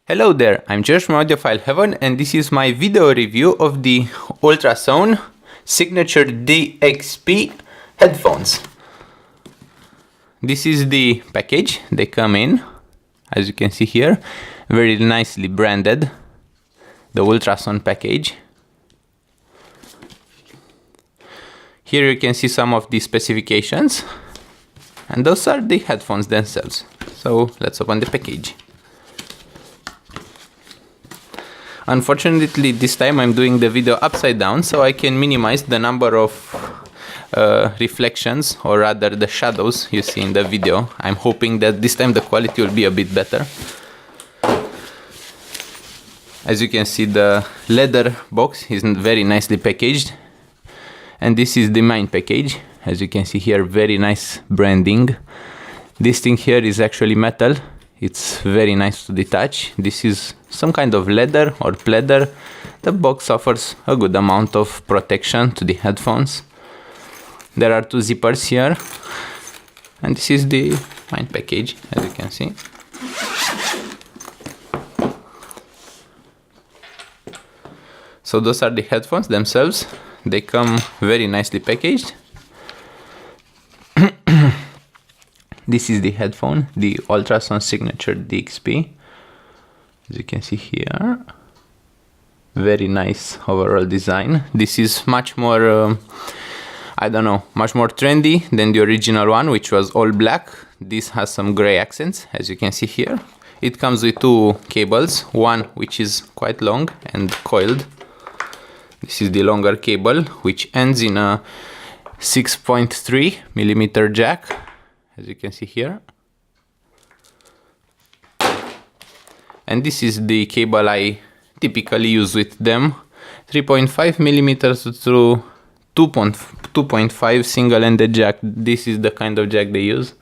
Hello there, I'm Josh from Audiophile-Heaven and this is my video review of the Ultrasone Signature DXP headphones. This is the package they come in, as you can see here, very nicely branded, the Ultrasone package. Here you can see some of the specifications and those are the headphones themselves. So let's open the package. Unfortunately, this time I'm doing the video upside down, so I can minimize the number of reflections, or rather the shadows you see in the video. I'm hoping that this time the quality will be a bit better. As you can see, the leather box is very nicely packaged. And this is the main package. As you can see here, very nice branding. This thing here is actually metal. It's very nice to detach. This is some kind of leather or pleather. The box offers a good amount of protection to the headphones. There are two zippers here. And this is the main package, as you can see. So those are the headphones themselves. They come very nicely packaged. This is the headphone, the Ultrasone Signature DXP. As you can see here, very nice overall design. This is much more, much more trendy than the original one, which was all black. This has some gray accents, as you can see here. It comes with two cables, one which is quite long and coiled. This is the longer cable, which ends in a 6.3mm jack. As you can see here. And this is the cable I typically use with them, 3.5mm through 2.5 single-ended jack. This is the kind of jack they use,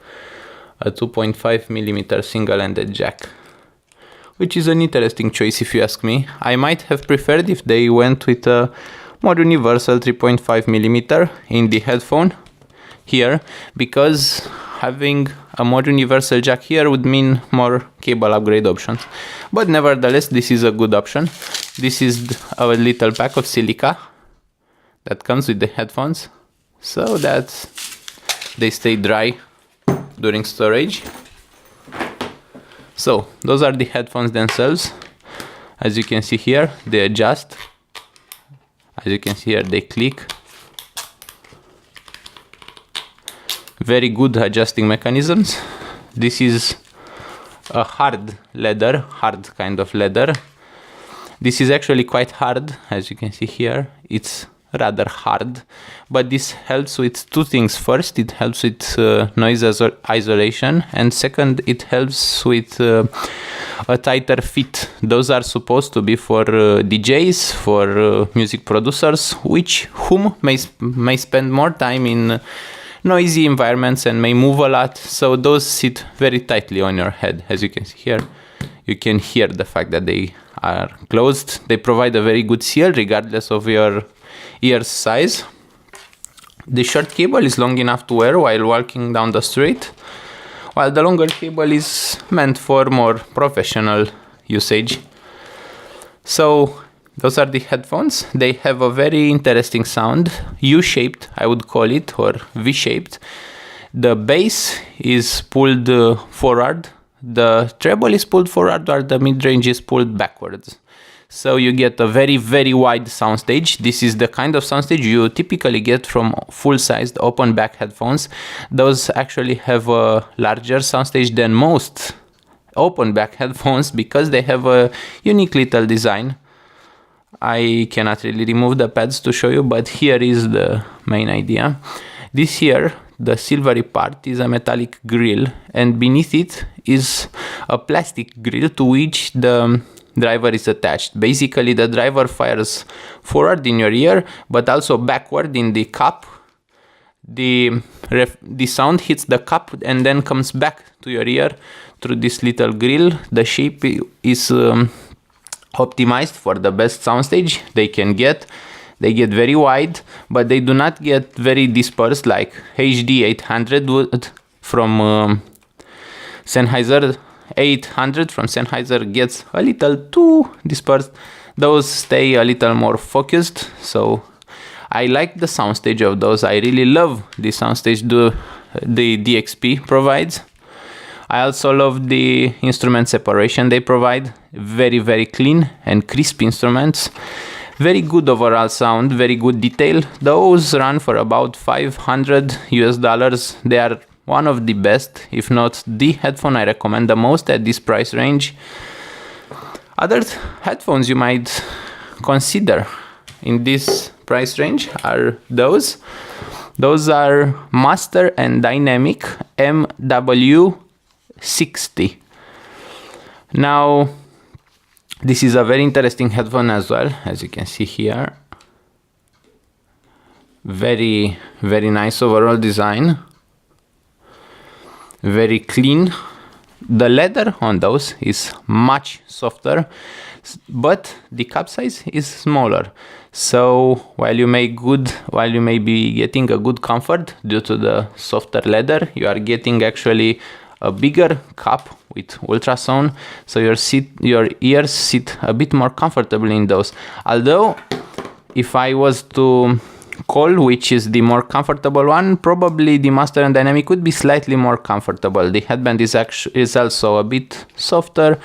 a 2.5mm single-ended jack, which is an interesting choice if you ask me. I might have preferred if they went with a more universal 3.5mm in the headphone here, because having a more universal jack here would mean more cable upgrade options. But nevertheless, this is a good option. This is a little pack of silica that comes with the headphones, so that they stay dry during storage. So those are the headphones themselves. As you can see here, they adjust. As you can see here, they click. Very good adjusting mechanisms. This is a hard kind of leather. This is actually quite hard, as you can see here. It's rather hard, but this helps with two things. First, it helps with noise isolation, and second, it helps with a tighter fit. Those are supposed to be for DJs, for music producers, whom may spend more time in noisy environments and may move a lot, so those sit very tightly on your head. As you can see here, you can hear the fact that they are closed. They provide a very good seal regardless of your ear size. The short cable is long enough to wear while walking down the street, while the longer cable is meant for more professional usage. So those are the headphones. They have a very interesting sound, U-shaped I would call it, or V-shaped. The bass is pulled forward, the treble is pulled forward, or the mid-range is pulled backwards. So you get a very, very wide soundstage. This is the kind of soundstage you typically get from full-sized open back headphones. Those actually have a larger soundstage than most open back headphones because they have a unique little design. I cannot really remove the pads to show you, but here is the main idea. This here, the silvery part, is a metallic grill, and beneath it is a plastic grill to which the driver is attached. Basically, the driver fires forward in your ear, but also backward in the cup. The sound hits the cup and then comes back to your ear through this little grill. The shape is optimized for the best soundstage they can get. They get very wide, but they do not get very dispersed like HD 800 would from Sennheiser 800 from Sennheiser gets a little too dispersed. Those stay a little more focused, so I like the soundstage of those. I really love the soundstage the DXP provides. I also love the instrument separation they provide. Very, very clean and crisp instruments. Very good overall sound, very good detail. Those run for about $500 US. They are one of the best, if not the headphone I recommend the most at this price range. Other headphones you might consider in this price range are those. Those are Master and Dynamic MW60. Now, this is a very interesting headphone as well, as you can see here. Very, very nice overall design. Very clean. The leather on those is much softer, but the cap size is smaller. So while you may be getting a good comfort due to the softer leather, you are getting actually a bigger cap with ultrasone, so your ears sit a bit more comfortably in those. Although, if I was to call which is the more comfortable one, probably the Master and Dynamic would be slightly more comfortable. The headband is also a bit softer,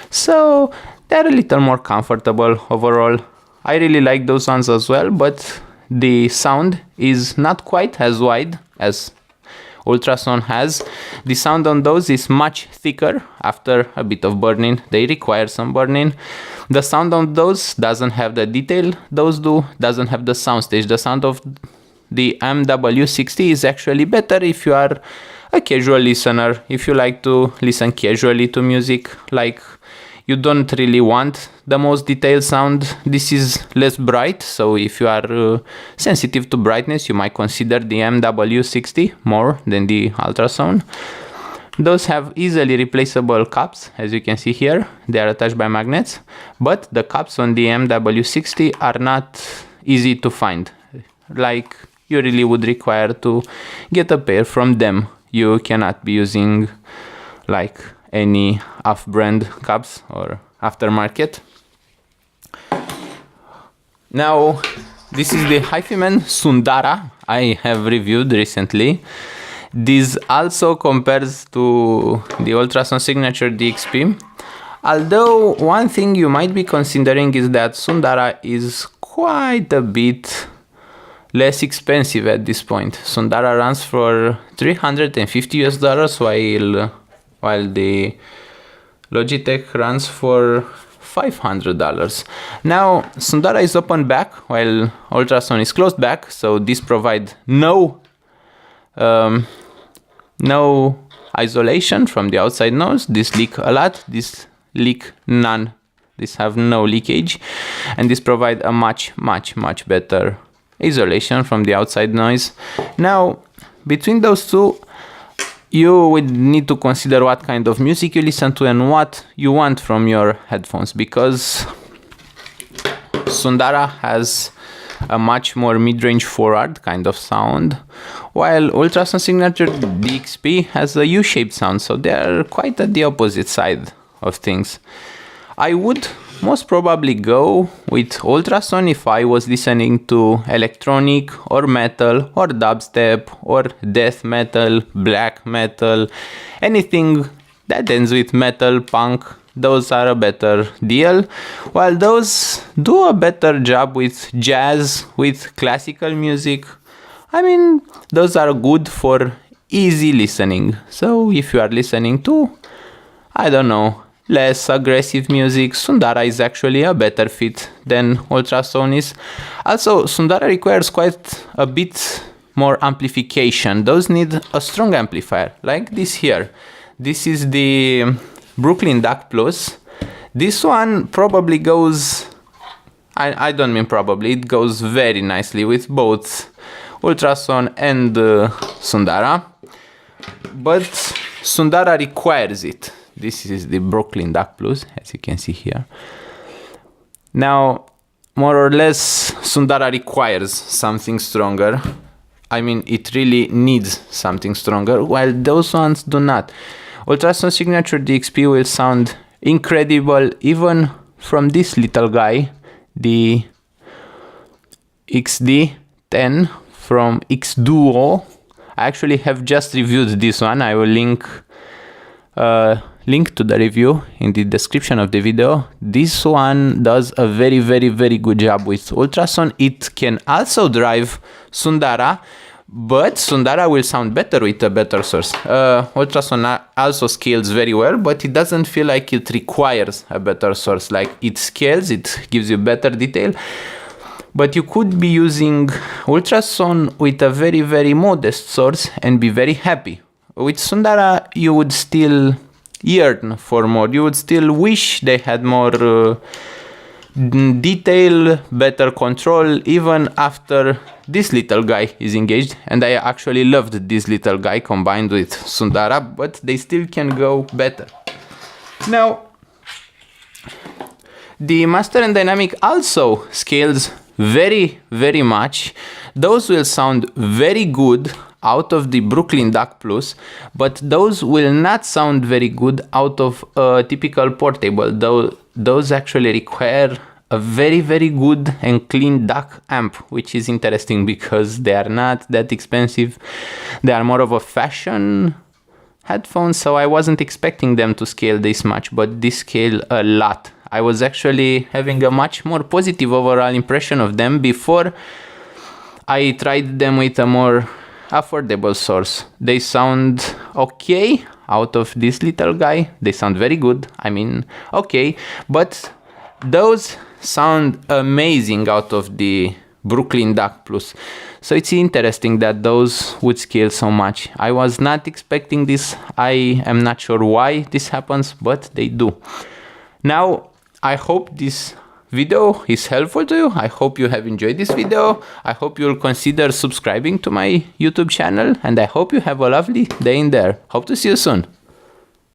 so they're a little more comfortable overall. I really like those ones as well, but the sound is not quite as wide as Ultrasone has. The sound on those is much thicker after a bit of burning. They require some burning. The sound on those doesn't have the detail those do, doesn't have the soundstage. The sound of the MW60 is actually better if you are a casual listener, if you like to listen casually to music, like you don't really want the most detailed sound. This is less bright, so if you are sensitive to brightness, you might consider the MW60 more than the Ultrasone. Those have easily replaceable caps, as you can see here. They are attached by magnets, but the caps on the MW60 are not easy to find. Like, you really would require to get a pair from them. You cannot be using like any off-brand caps or aftermarket. Now, this is the HiFiMan Sundara I have reviewed recently. This also compares to the Ultrasone Signature DXP. Although one thing you might be considering is that Sundara is quite a bit less expensive at this point. Sundara runs for $350 US, while the Logitech runs for $500. Now, Sundara is open back while Ultrasone is closed back, so this provides no isolation from the outside noise. This leak a lot, this leak none. This have no leakage, and this provide a much better isolation from the outside noise. Now, between those two, you would need to consider what kind of music you listen to and what you want from your headphones, because Sundara has a much more mid-range forward kind of sound, while Ultrasone Signature DXP has a U-shaped sound, so they are quite at the opposite side of things. I would most probably go with Ultrasone if I was listening to electronic or metal or dubstep or death metal, black metal, anything that ends with metal, punk. Those are a better deal, while those do a better job with jazz, with classical music. I mean, those are good for easy listening. So if you are listening to, I don't know, less aggressive music, Sundara is actually a better fit than Ultrasone is. Also, Sundara requires quite a bit more amplification. Those need a strong amplifier, like this here. This is the Brooklyn DAC Plus. This one probably goes, I don't mean probably, it goes very nicely with both Ultrasone and Sundara, but Sundara requires it. This is the Brooklyn DAC Plus, as you can see here. Now, more or less, Sundara requires something stronger. I mean, it really needs something stronger, while those ones do not. Ultrasone signature DXP will sound incredible even from this little guy, the XD10 from Xduo. I actually have just reviewed this one. I will link to the review in the description of the video. This one does a very, very, very good job with ultrasone. It can also drive Sundara, but Sundara will sound better with a better source. Ultrasone also scales very well, but it doesn't feel like it requires a better source. Like, it scales, it gives you better detail, but you could be using ultrasone with a very, very modest source and be very happy. With Sundara, you would still yearn for more. You would still wish they had more detail, better control, even after this little guy is engaged. And I actually loved this little guy combined with Sundara, but they still can go better. Now, the master and dynamic also scales very, very much. Those will sound very good out of the Brooklyn DAC Plus, but those will not sound very good out of a typical portable. Those actually require a very, very good and clean DAC amp, which is interesting because they are not that expensive. They are more of a fashion headphone, so I wasn't expecting them to scale this much, but they scale a lot. I was actually having a much more positive overall impression of them before I tried them with a more affordable source. They sound okay out of this little guy. They sound very good. I mean, okay, but those sound amazing out of the Brooklyn DAC Plus. So it's interesting that those would scale so much. I was not expecting this. I am not sure why this happens, but they do. Now, I hope this video is helpful to you. I hope you have enjoyed this video. I hope you'll consider subscribing to my YouTube channel, and I hope you have a lovely day in there. Hope to see you soon.